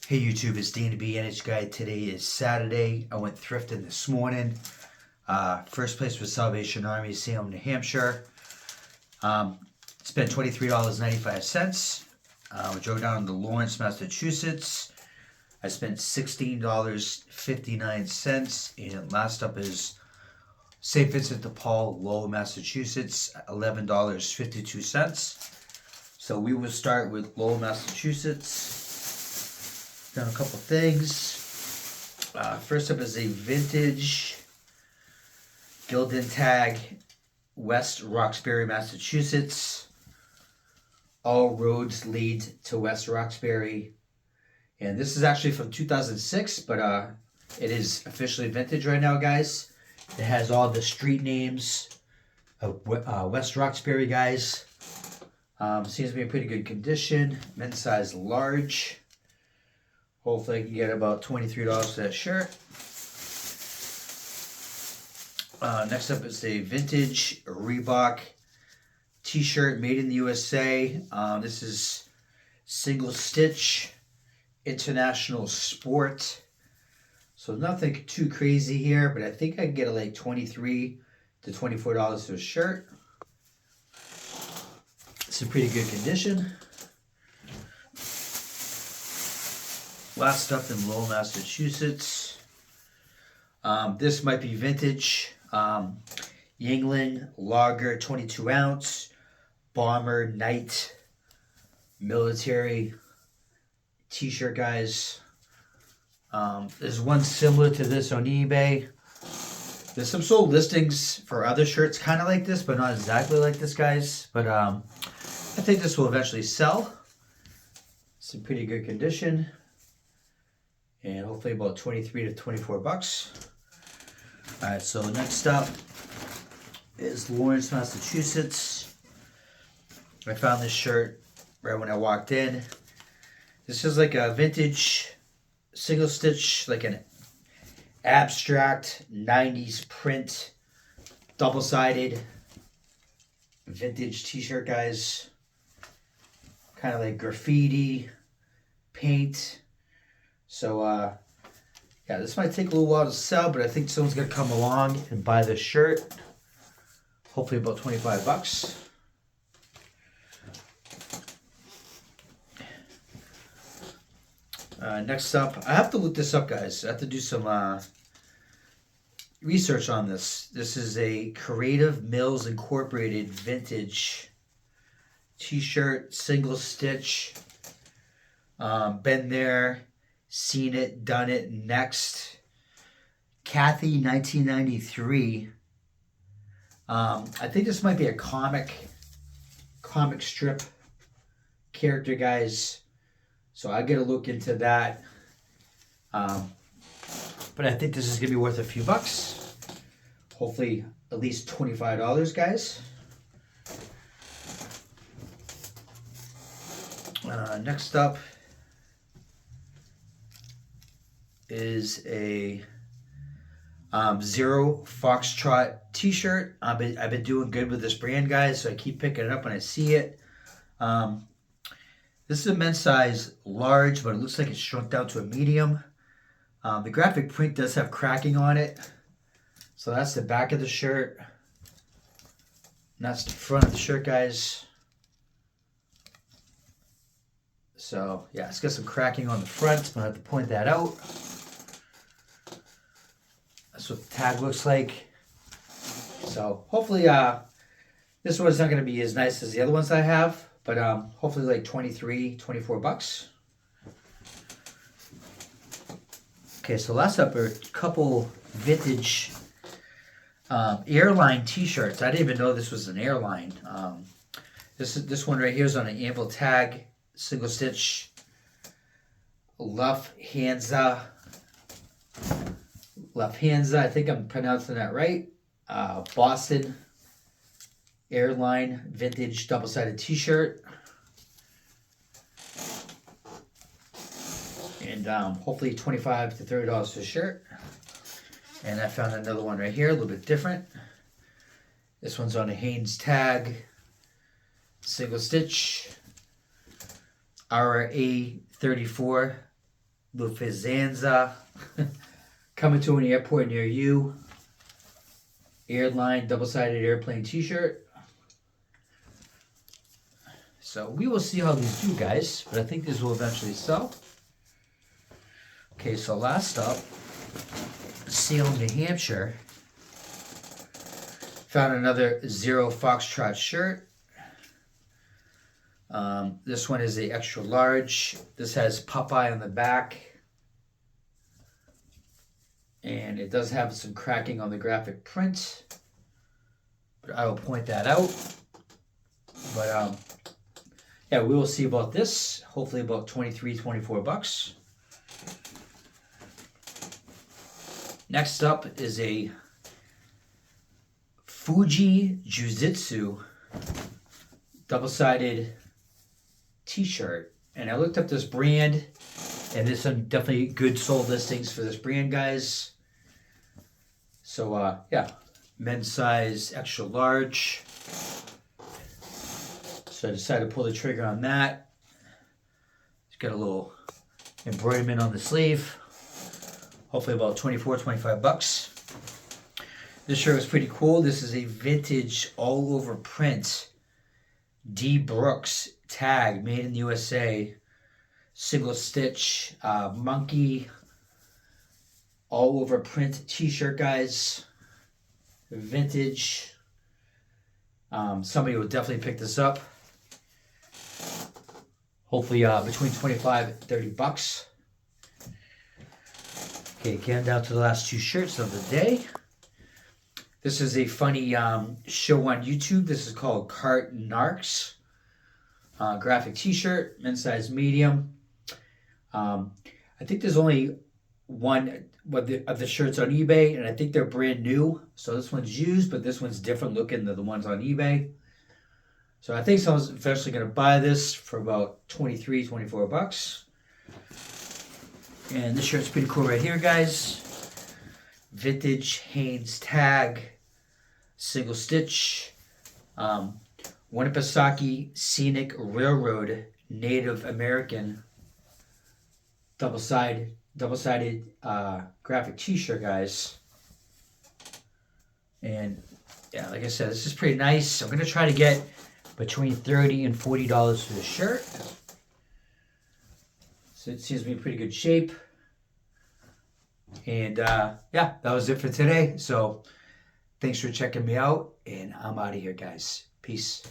Hey YouTube, it's Danny B, NH Guy. Today is Saturday. I went thrifting this morning. First place was Salvation Army, Salem, New Hampshire. Spent $23.95. We drove down to Lawrence, Massachusetts. I spent $16.59. And last up is St. Vincent de Paul, Lowell, Massachusetts, $11.52. So we will start with Lowell, Massachusetts. Done a couple things. First up is a vintage Gildan tag, West Roxbury, Massachusetts. All roads lead to West Roxbury. And this is actually from 2006, but it is officially vintage right now, guys. It has all the street names of West Roxbury, guys. Seems to be in pretty good condition. Men's size large. Hopefully I can get about $23 for that shirt. Next up is a vintage Reebok t-shirt made in the USA. This is single stitch international sport. So nothing too crazy here, but I think I can get it like $23 to $24 for a shirt. It's in pretty good condition. Last up in Lowell, Massachusetts. This might be vintage. Yingling Lager 22 ounce. Bomber Night military t-shirt, guys. There's one similar to this on eBay. There's some sold listings for other shirts kind of like this, but not exactly like this, guys. But I think this will eventually sell. It's in pretty good condition. And hopefully about 23 to 24 bucks. All right, so next up is Lawrence, Massachusetts. I found this shirt right when I walked in. This is like a vintage single stitch, like an abstract 90s print, double-sided vintage t-shirt, guys. Kind of like graffiti, paint. So, yeah, this might take a little while to sell, but I think someone's going to come along and buy this shirt. Hopefully about 25 bucks. Next up, I have to look this up, guys. I have to do some research on this. This is a Creative Mills Incorporated vintage t-shirt, single stitch. Been there. Seen it, done it. Next, Kathy, 1993. I think this might be a comic strip character, guys. So I get a look into that. But I think this is gonna be worth a few bucks. Hopefully, at least $25, guys. Next up is a Zero Foxtrot t-shirt. I've been doing good with this brand, guys, so I keep picking it up when I see it. This is a men's size large, but it looks like it's shrunk down to a medium. The graphic print does have cracking on it. So that's the back of the shirt. And that's the front of the shirt, guys. So, yeah, it's got some cracking on the front. I'm going to have to point that out. That's what the tag looks like. So hopefully this one's not going to be as nice as the other ones I have, but hopefully like 23, 24 bucks. Okay, so last up are a couple vintage airline t-shirts. I didn't even know this was an airline. This one right here is on an anvil tag, single stitch, Lufthansa, I think I'm pronouncing that right. Boston Airline vintage double-sided t-shirt. And hopefully $25 to $30 for the shirt. And I found another one right here, a little bit different. This one's on a Hanes tag, single stitch, RA34 Lufthansa. Coming to an airport near you. Airline double-sided airplane t-shirt. So we will see how these do, guys. But I think these will eventually sell. Okay, so last up, Salem, New Hampshire. Found another Zero Foxtrot shirt. This one is a extra large. This has Popeye on the back. And it does have some cracking on the graphic print. But I will point that out. But yeah, we will see about this. Hopefully about 23, 24 bucks. Next up is a Fuji Jiu-Jitsu double-sided t-shirt. And I looked up this brand, and there's some definitely good sold listings for this brand, guys. So, yeah, men's size extra large. So I decided to pull the trigger on that. It's got a little embroiderment on the sleeve. Hopefully about 24, 25 bucks. This shirt was pretty cool. This is a vintage all over print D. Brooks tag, made in the USA. Single stitch, monkey, all over print t-shirt, guys. Vintage. Somebody will definitely pick this up. Hopefully between 25 and 30 bucks. Okay, getting down to the last two shirts of the day. This is a funny show on YouTube. This is called Cart Narcs. Graphic t-shirt, men's size medium. I think there's only one of the shirts on eBay, and I think they're brand new. So this one's used, but this one's different looking than the ones on eBay. So I think someone's eventually going to buy this for about 23, 24 bucks. And this shirt's pretty cool right here, guys. Vintage Hanes tag, single stitch. Winnipesaukee Scenic Railroad Native American double-sided graphic t-shirt, guys. And yeah, like I said, this is pretty nice. I'm gonna try to get between $30 and $40 for the shirt. So it seems to be in pretty good shape. And yeah, that was it for today. So thanks for checking me out, and I'm out of here, guys. Peace.